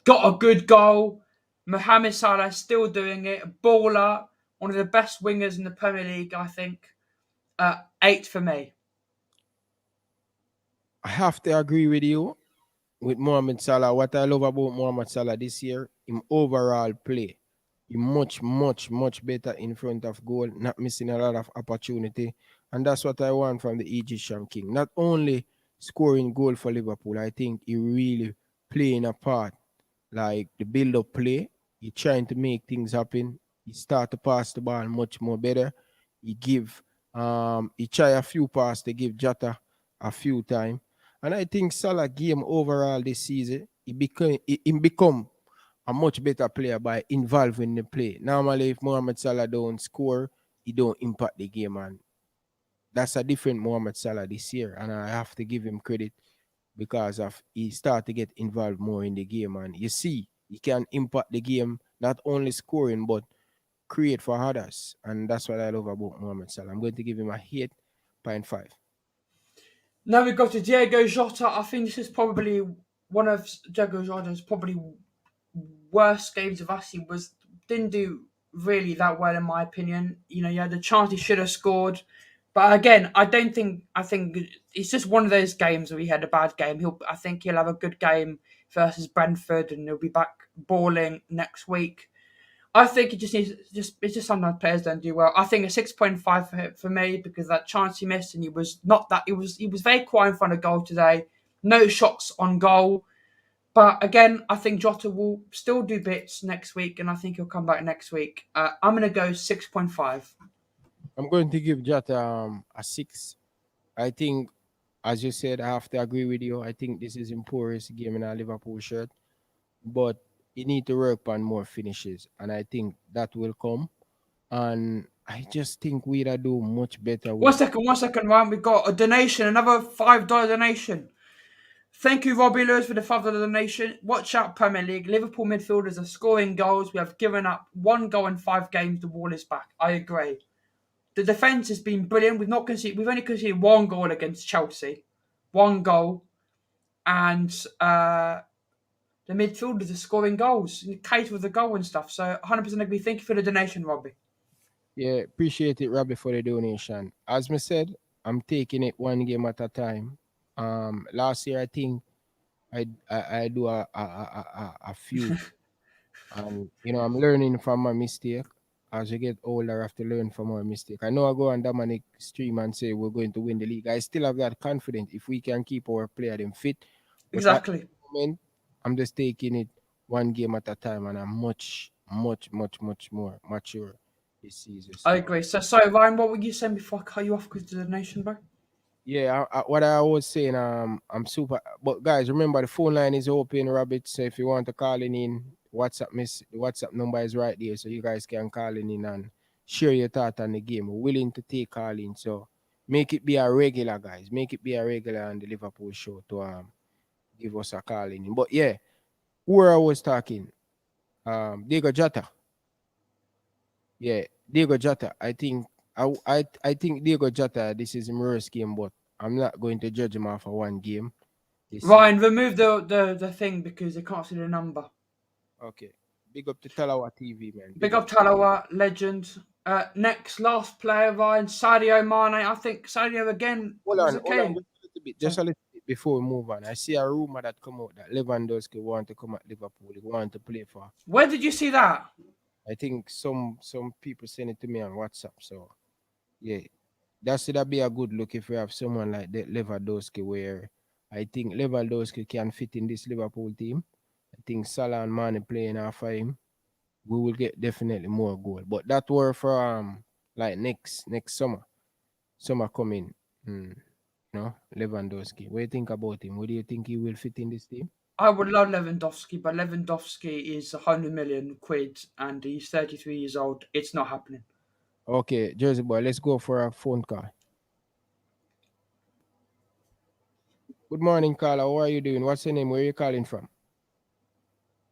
Got a good goal. Mohamed Salah still doing it. A baller. One of the best wingers in the Premier League, I think. 8 for me. I have to agree with you with Mohamed Salah. What I love about Mohamed Salah this year, him overall play. He much better in front of goal, not missing a lot of opportunity. And that's what I want from the Egyptian king. Not only scoring goal for Liverpool, I think he really playing a part. Like the build-up play, he trying to make things happen. He start to pass the ball much more better. He try a few passes to give Jota a few times. And I think Salah game overall this season, he become a much better player by involving the play. Normally, if Mohamed Salah don't score, he don't impact the game, and that's a different Mohamed Salah this year. And I have to give him credit because of he start to get involved more in the game, and you see he can impact the game, not only scoring but create for others, and that's what I love about Mohamed Salah. I'm going to give him a 8.5. Now we go to Diego Jota. I think this is probably one of Diego Jota's probably worst games of us. He didn't do really that well in my opinion. You know, he had a chance he should have scored. But again, I think it's just one of those games where he had a bad game. I think he'll have a good game versus Brentford, and he'll be back balling next week. I think it just needs it's just sometimes players don't do well. I think a 6.5 for me because that chance he missed, and he was very quiet in front of goal today. No shots on goal. But again, I think Jota will still do bits next week, and I think he'll come back next week. I'm going to go 6.5. I'm going to give Jota a 6. I think, as you said, I have to agree with you. I think this is his poorest game in a Liverpool shirt, but he need to work on more finishes, and I think that will come. And I just think we'll do much better with. 1 second, Ryan. We've got a donation, another $5 donation. Thank you, Robbie Lewis, for the $5 donation. Watch out, Premier League. Liverpool midfielders are scoring goals. We have given up 1 goal in 5 games. The wall is back. I agree. The defence has been brilliant. We've only conceded 1 goal against Chelsea. 1 goal. And the midfielders are scoring goals. Kate with the goal and stuff. So 100% agree. Thank you for the donation, Robbie. Yeah, appreciate it, Robbie, for the donation. As I said, I'm taking it 1 game at a time. Last year I think I do a few, and I'm learning from my mistake. As you get older, I have to learn from our mistake. I know I go on Dominic stream and say we're going to win the league. I still have that confidence if we can keep our player them fit. But exactly. At the moment, I'm just taking it 1 game at a time, and I'm much more mature this season. I agree. So, sorry, Ryan, what were you saying before I cut you off because of the donation, bro? Yeah, what I was saying, I'm super. But guys, remember the phone line is open, Rabbit. So if you want to call in, the WhatsApp number is right there, so you guys can call in and share your thought on the game. We're willing to take call in, so make it be a regular, guys. Make it be a regular on the Liverpool show to give us a call in. But yeah, where I was talking, Diego Jota. Yeah, Diego Jota. I think Diego Jota, this is his worst game, but I'm not going to judge him off of 1 game. Ryan, remove the thing because they can't see the number. Okay. Big up to Talawa TV, man. Big up Talawa, legend. Next, last player, Ryan, Sadio Mane. I think Sadio again was okay. Just a little bit before we move on. I see a rumor that come out that Lewandowski want to come at Liverpool. He want to play for. Where did you see that? I think some people send it to me on WhatsApp. So yeah, that'd be a good look if we have someone like that Lewandowski, where I think Lewandowski can fit in this Liverpool team. I think Salah and Mane playing after him, we will get definitely more goal. But that were for like next summer coming. Lewandowski. What do you think about him? What do you think he will fit in this team? I would love Lewandowski, but Lewandowski is 100 million quid and he's 33 years old. It's not happening. Okay, Jersey boy, let's go for a phone call. Good morning, Carla. How are you doing? What's your name? Where are you calling from?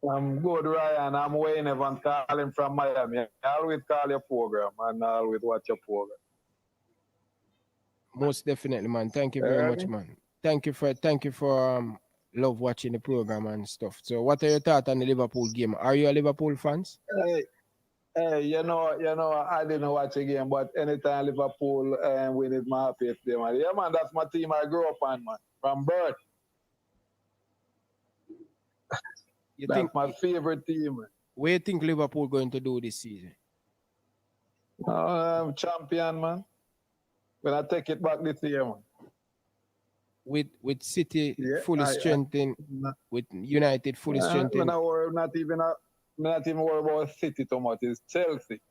I'm good, Ryan. I'm Wayne Evans calling from Miami. I always call your program and I always watch your program. Most definitely, man. Thank you very much, man. Thank you for love watching the program and stuff. So what are your thoughts on the Liverpool game? Are you a Liverpool fans? Hey, you know, I didn't watch a game, but anytime Liverpool win it, my happiest day, man. Yeah, man, that's my team I grew up on, man, from birth. That's my favorite team, man. What do you think Liverpool going to do this season? Champion, man. When I take it back this year, man. With City fully strengthened, with United fully strengthened. Not even worry about City too much. It's Chelsea.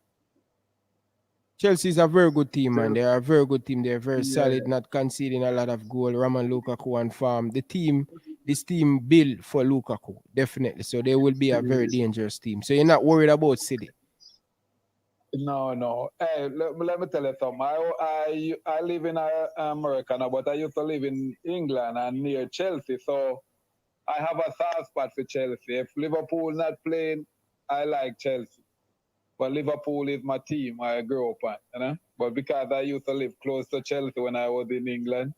Chelsea's a very good team, man. They are a very good team. They're very Yeah. solid, not conceding a lot of goal. Roman Lukaku and farm. This team built for Lukaku, definitely. So they will be a very dangerous team. So you're not worried about City. No. Hey, let me tell you something. I live in America now, but I used to live in England and near Chelsea. So I have a soft spot for Chelsea. If Liverpool not playing, I like Chelsea. But Liverpool is my team I grew up on, you know. But because I used to live close to Chelsea when I was in England,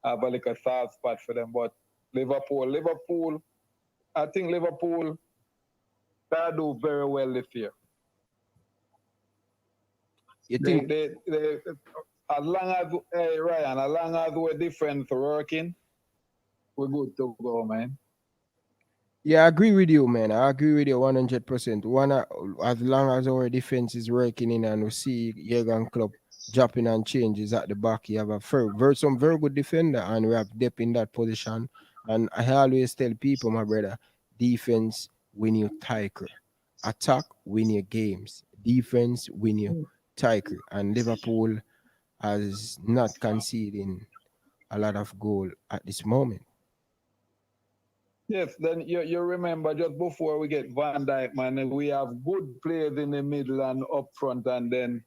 I have a soft spot for them. But Liverpool, I think Liverpool gonna do very well this year. You think? They as long as Ryan, as long as we're defense working, we're good to go, man. Yeah, I agree with you, man. I agree with you 100%. As long as our defense is working in and we see Jurgen Klopp dropping and changes at the back, you have some very good defender and we have depth in that position. And I always tell people, my brother, defense win you title. Attack win your games. Defense win you title. And Liverpool has not conceding a lot of goal at this moment. Yes, then you remember just before we get Van Dijk, man, we have good players in the middle and up front, and then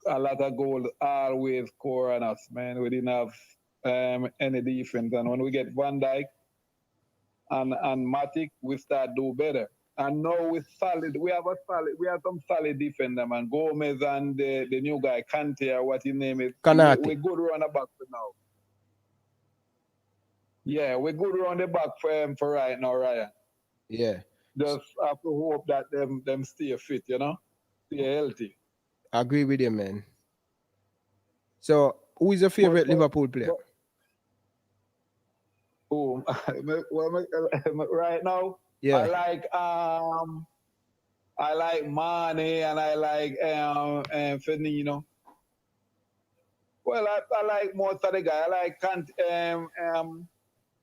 a lot of goals always score on us, man. We didn't have any defense, and when we get Van Dijk and Matic, we start do better. And now we solid. We have some solid defender, man. Gomez and the new guy Kante, or what his name is. Kanate. We good run back for now. Yeah, we're good around the back for right now, Ryan. Yeah. Just have to hope that them stay fit, you know, stay healthy. I agree with you, man. So, who is your favorite Liverpool player? Right now, Yeah. I like Mane and I like Firmino. Well, I like most of the guy. I like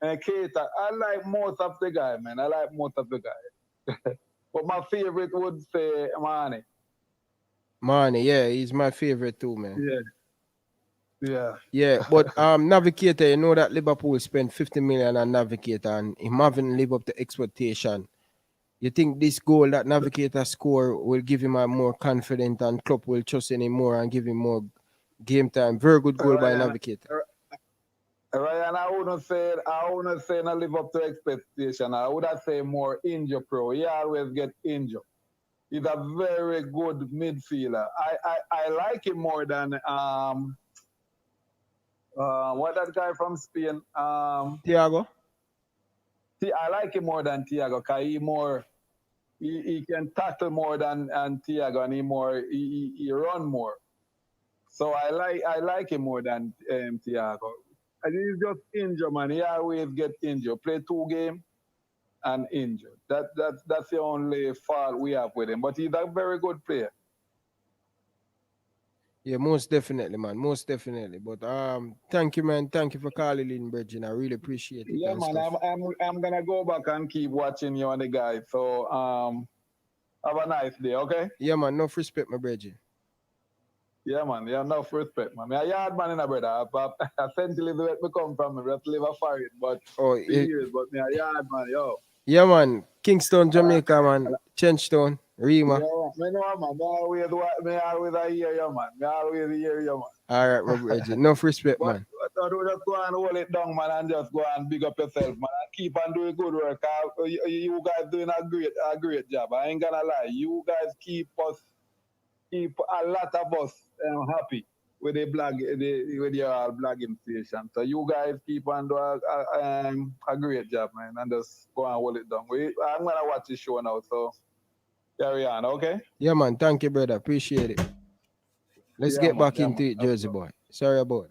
Keita. I like most of the guy, man. I like most of the guy. But my favorite would say Mane. Mane, yeah, he's my favorite too, man. Yeah, but Navigator, you know that Liverpool spent 50 million on Navigator and him haven't lived up to expectation. You think this goal that Navigator score will give him a more confident and Klopp will trust in him more and give him more game time? Very good goal by Navigator. Ryan, I wouldn't say not live up to expectation. I would have say more injury pro. He always get injured. He's a very good midfielder. I like him more than what that guy from Spain? Thiago? I like him more than Thiago because he can tackle more than Thiago and he run more. So I like him more than Thiago. And he's just injured, man. He always get injured. Play 2 games and injured. That's the only fault we have with him. But he's a very good player. Yeah, most definitely, man. Most definitely. But thank you, man. Thank you for calling in, Bridget. I really appreciate it. Yeah, man. I'm gonna go back and keep watching you and the guys. So have a nice day, okay? Yeah, man. Enough respect, my Bridget. Yeah, man. Yeah, enough respect, man. I'm a yard man in a brother. I sent to live where me come from. I just live a forest, but years, but me a yard man, yo. Yeah, man. Kingston, Jamaica, man. Chenchtown, Rima. Yeah, me know, man. Me always hear you, man. Me always hear you, man. All right, my Bridget. Enough respect, man. But just go and hold it down, man, and just go and big up yourself, man. And keep on doing good work. You guys doing a great job. I ain't gonna lie. You guys keep a lot of us happy with the with your blogging station. So you guys keep on doing a great job, man, and just go and hold it down. I'm gonna watch the show now, so carry on, okay? Yeah, man. Thank you, brother. Appreciate it. Let's get back into it, Jersey boy. Sorry about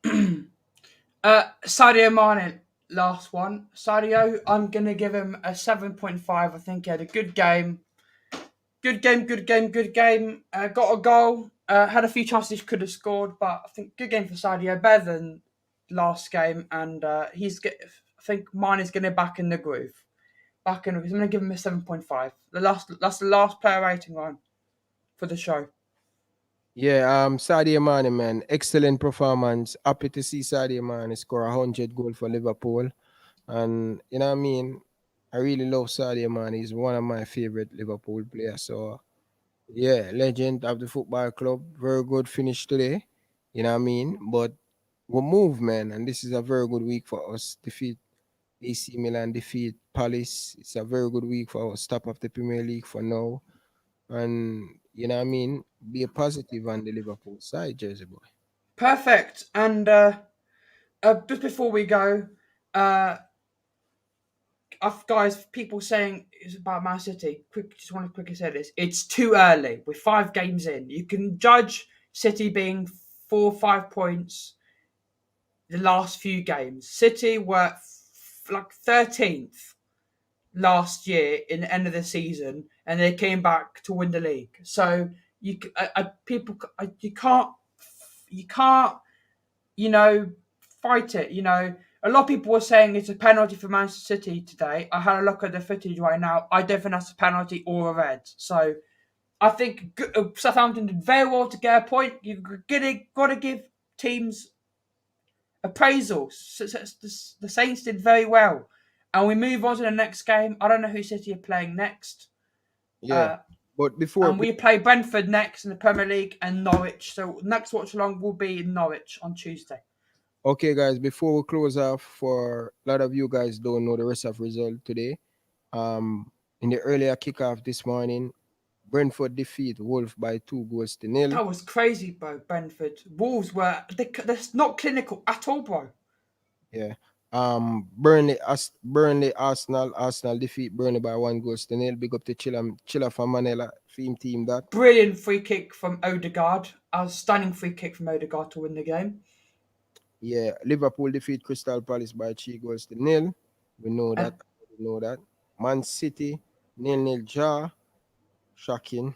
that. Sadio Mane, last one. Sadio, I'm gonna give him a 7.5. I think he had a good game. Good game. Got a goal. Had a few chances he could have scored, but I think good game for Sadio. Better than last game, and I think Mane is going to back in the groove. I'm going to give him a 7.5. That's the last player rating line for the show. Yeah, Sadio Mane, man, excellent performance. Happy to see Sadio Mane score 100 goal for Liverpool, and you know what I mean. I really love Sadio Mane. He's one of my favorite Liverpool players. So yeah, legend of the football club. Very good finish today. You know what I mean. But we move, man, and this is a very good week for us. Defeat AC Milan, defeat Palace. It's a very good week for us. Top of the Premier League for now. And you know what I mean, be a positive on the Liverpool side, Jersey boy. Perfect. And just before we go, guys, people saying it's about Man City. Just want to quickly say this: it's too early. We're 5 games in. You can judge City being 4 or 5 points the last few games. City were like 13th last year in the end of the season, and they came back to win the league. So you can't fight it. A lot of people were saying it's a penalty for Manchester City today. I had a look at the footage right now. I don't think that's a penalty or a red. So I think Southampton did very well to get a point. You've got to give teams appraisal. The Saints did very well. And we move on to the next game. I don't know who City are playing next. Yeah. But before And we play Brentford next in the Premier League and Norwich. So next watch along will be in Norwich on Tuesday. Okay, guys, before we close off, for a lot of you guys don't know the rest of result today. In the earlier kickoff this morning, Brentford defeat Wolves by 2 goals to 0. That was crazy, bro. Brentford. Wolves they're not clinical at all, bro. Yeah. Burnley, Arsenal defeat Burnley by 1 goals to 0. Big up to Chilla for Manila, theme team that. Brilliant free kick from Odegaard. A stunning free kick from Odegaard to win the game. Yeah, Liverpool defeat Crystal Palace by 3 goals to 0. We know that. Man City 0-0 draw. Shocking.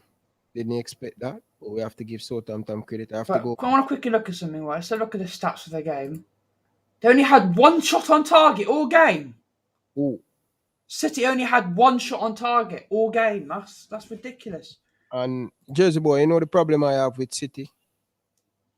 Didn't expect that. But we have to give Southampton credit. I want to quickly look at something, right? So look at the stats of the game. They only had one shot on target all game. Ooh. City only had one shot on target all game. That's ridiculous. And Jersey boy, you know the problem I have with City?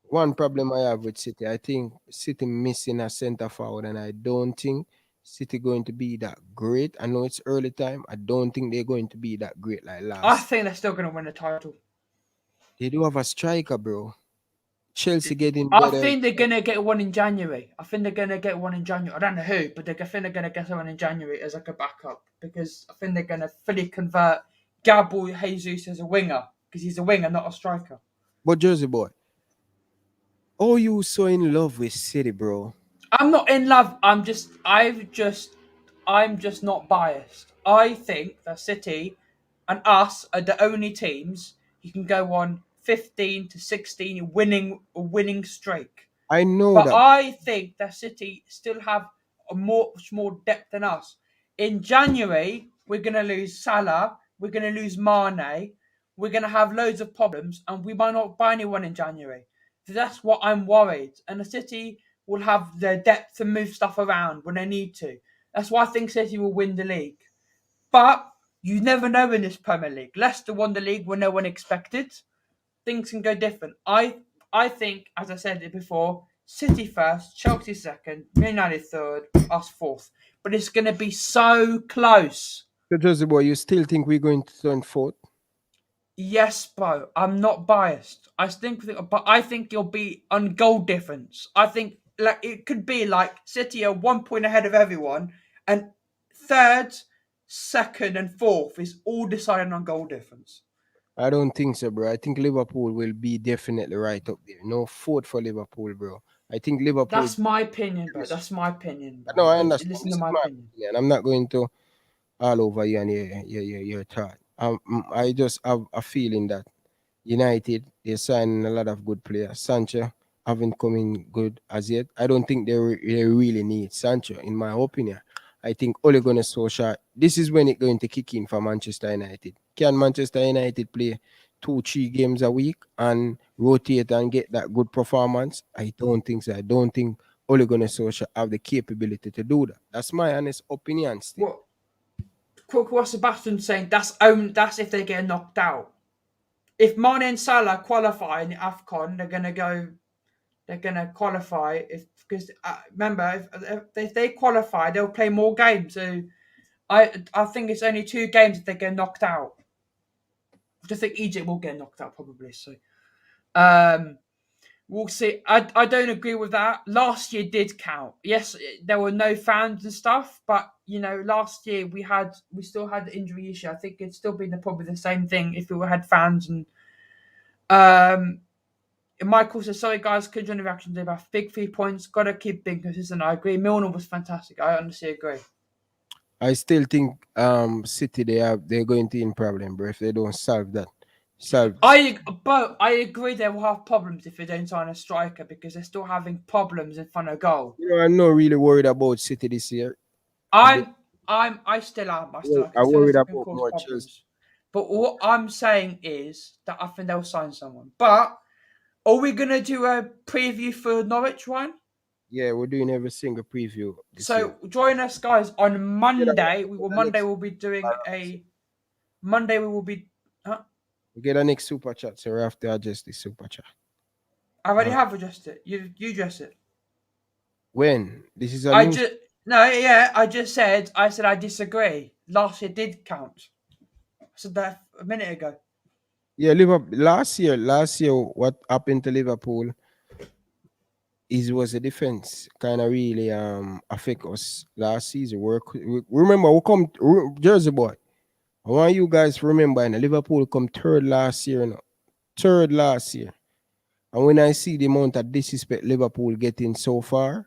One problem I have with City, I think City missing a centre forward, and I don't think City going to be that great. I know it's early time. I don't think they're going to be that great like last. I think they're still going to win the title. They do have a striker, bro. Chelsea getting I better. think they're going to get one in January. I think they're going to get one in January. I don't know who, but I think they're going to get someone in January as like a backup, because I think they're going to fully convert Gabriel Jesus as a winger, because he's a winger, not a striker. But Jersey boy, oh, you so in love with City, bro? I'm not in love. I'm just not biased. I think that City and us are the only teams you can go on 15 to 16 winning streak. I know But that. I think that City still have a much more depth than us. In January, we're going to lose Salah. We're going to lose Mane. We're going to have loads of problems, and we might not buy anyone in January. So that's what I'm worried. And the City will have the depth to move stuff around when they need to. That's why I think City will win the league. But you never know in this Premier League. Leicester won the league when no one expected. Things can go different. I think, as I said it before, City first, Chelsea second, Man United third, us fourth. But it's going to be so close. So Jersey boy, you still think we're going to turn fourth? Yes, bro. I'm not biased. I think it'll be on goal difference. I think like it could be like City are 1 point ahead of everyone, and third, second, and fourth is all decided on goal difference. I don't think so, bro. I think Liverpool will be definitely right up there. No fourth for Liverpool, bro. I think Liverpool. That's my opinion, bro. That's my opinion. Bro. No, I understand. Listen to my opinion. I'm not going to all over you and your thought. I just have a feeling that United, they're signing a lot of good players. Sancho haven't come in good as yet. I don't think they really need Sancho, in my opinion. I think Ole Gunnar Solskjaer, this is when it's going to kick in for Manchester United. Can Manchester United play 2-3 games a week and rotate and get that good performance? I don't think so. I don't think Ole Gunnar Solskjaer have the capability to do that. That's my honest opinion still. What Sebastian saying? That's if they get knocked out. if Mane and Salah qualify in the AFCON, they're going to go. They're going to qualify because remember, if they qualify, they'll play more games. So I think it's only 2 games if they get knocked out. I just think Egypt will get knocked out probably. So we'll see. I don't agree with that. Last year did count. Yes, there were no fans and stuff, but last year we still had the injury issue. I think it'd still been probably the same thing if we had fans and Michael says, sorry guys, could you reaction to about big 3 points? Gotta keep being consistent. I agree. Milner was fantastic. I honestly agree. I still think City they're going to in problem, bro, if they don't solve that. But I agree they will have problems if they don't sign a striker because they're still having problems in front of goal. I'm not really worried about City this year. I still am. I worried about more Chelsea. But what I'm saying is that I think they'll sign someone. But are we gonna do a preview for Norwich, Ryan? Yeah, we're doing every single preview. So join us, guys, on Monday. Monday we'll be doing a. Monday we will be. We get our next super chat, so we have to adjust the super chat. I already have adjusted it. You adjust it. When this is I just said I disagree. Last year did count. I said that a minute ago. Yeah, Liverpool last year, what happened to Liverpool was the defense kind of really affect us last season. Remember, we come Jersey boy. I want you guys to remember, Liverpool come third last year, And when I see the amount of disrespect Liverpool getting so far,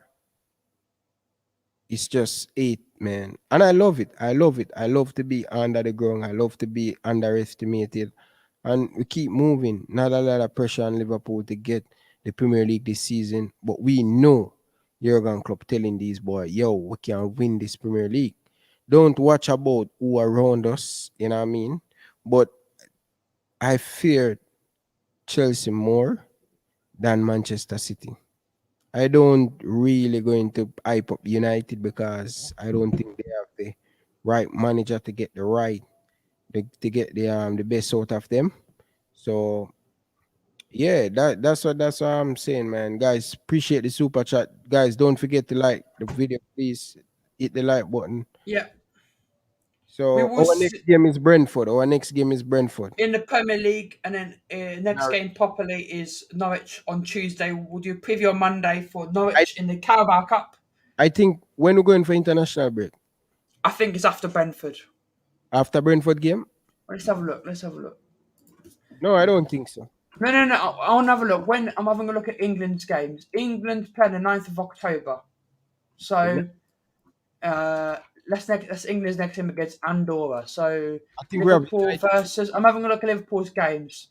it's just 8, man. And I love it. I love to be under the ground. I love to be underestimated. And we keep moving. Not a lot of pressure on Liverpool to get the Premier League this season. But we know Jurgen Klopp telling these boys, yo, we can win this Premier League. Don't watch about who around us, you know what I mean? But I fear Chelsea more than Manchester City. I don't really going to hype up United because I don't think they have the right manager to get to get the best out of them. So yeah, that's what I'm saying, man. Guys, appreciate the super chat. Guys, don't forget to like the video, please. Hit the like button. Yeah. So our next game is Brentford. In the Premier League, and then next game properly is Norwich on Tuesday. We'll do a preview on Monday for Norwich in the Carabao Cup. I think when we're going for international break. I think it's after Brentford. After Brentford game? Let's have a look. No, I don't think so. No. I want to have a look. When I'm having a look at England's games. England's playing the 9th of October. So, that's England's next game against Andorra. So, I think Liverpool versus... I'm having a look at Liverpool's games.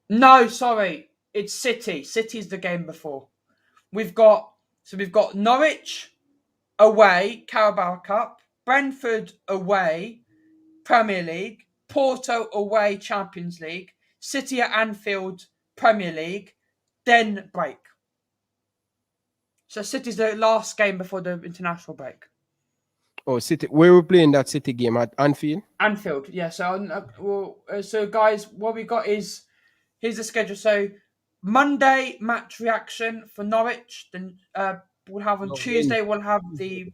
No, sorry. It's City. City's the game before. We've got Norwich away, Carabao Cup. Brentford away, Premier League. Porto away, Champions League. City at Anfield, Premier League. Then break. So City's the last game before the international break. Oh, City. Where we're playing that City game at Anfield? Anfield, yeah. So guys, what we got is here's the schedule. So Monday match reaction for Norwich. Then we'll have on Tuesday. We'll have the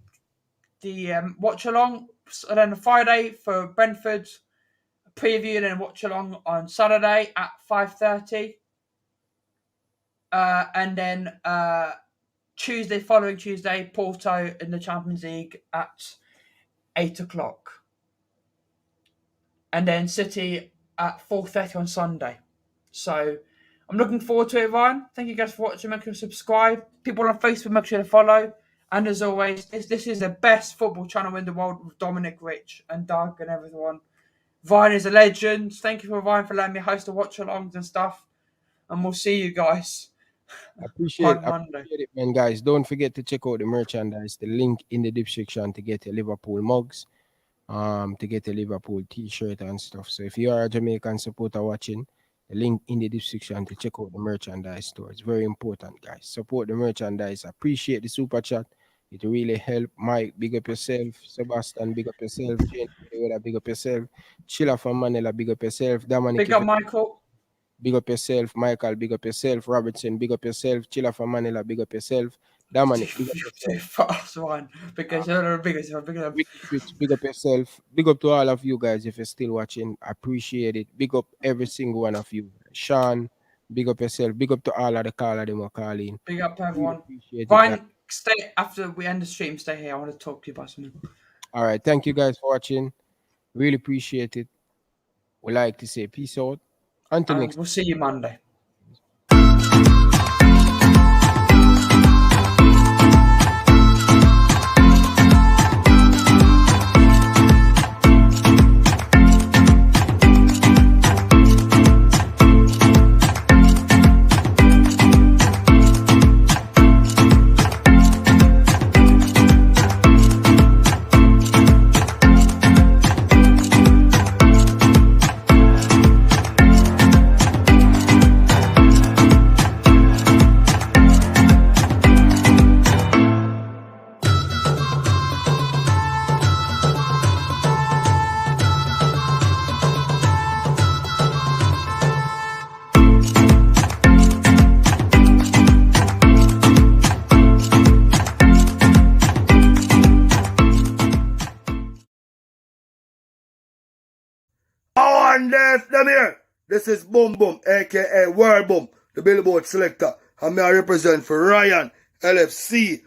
watch along, and then Friday for Brentford preview, and then watch along on Saturday at 5:30. And then following Tuesday, Porto in the Champions League at 8:00. And then City at 4:30 on Sunday. So I'm looking forward to it, Ryan. Thank you guys for watching. Make sure to subscribe. People on Facebook, make sure to follow. And as always, this is the best football channel in the world with Dominic, Rich, and Doug and everyone. Ryan is a legend. Thank you for Ryan for letting me host the watch-alongs and stuff. And we'll see you guys. I appreciate it, man, guys. Don't forget to check out the merchandise. The link in the description to get your Liverpool mugs, to get a Liverpool t-shirt and stuff. So if you are a Jamaican supporter watching, the link in the description to check out the merchandise store. It's very important, guys. Support the merchandise. Appreciate the super chat. It really help. Mike, big up yourself. Sebastian, big up yourself. Jane, big up yourself. Chilla from Manila, big up yourself. Dominic, Big up, Michael. big up yourself. Michael, big up yourself. Robertson, big up yourself. Chilla from Manila, big up yourself. Dominic, big up yourself. Fast one. Because you're the biggest. Ricky Fritz, big up yourself. Big up to all of you guys if you're still watching. Appreciate it. Big up every single one of you. Sean, big up yourself. Big up to all of the caller them are calling. Big up, Really everyone. appreciate it, guys. Ryan, stay after we end the stream. Stay here. I want to talk to you about something. All right. Thank you guys for watching. Really appreciate it. We like to say peace out. Until next. We'll see you Monday. And them here. This is Boom Boom, aka World Boom, the Billboard selector. And me I represent for Ryan LFC.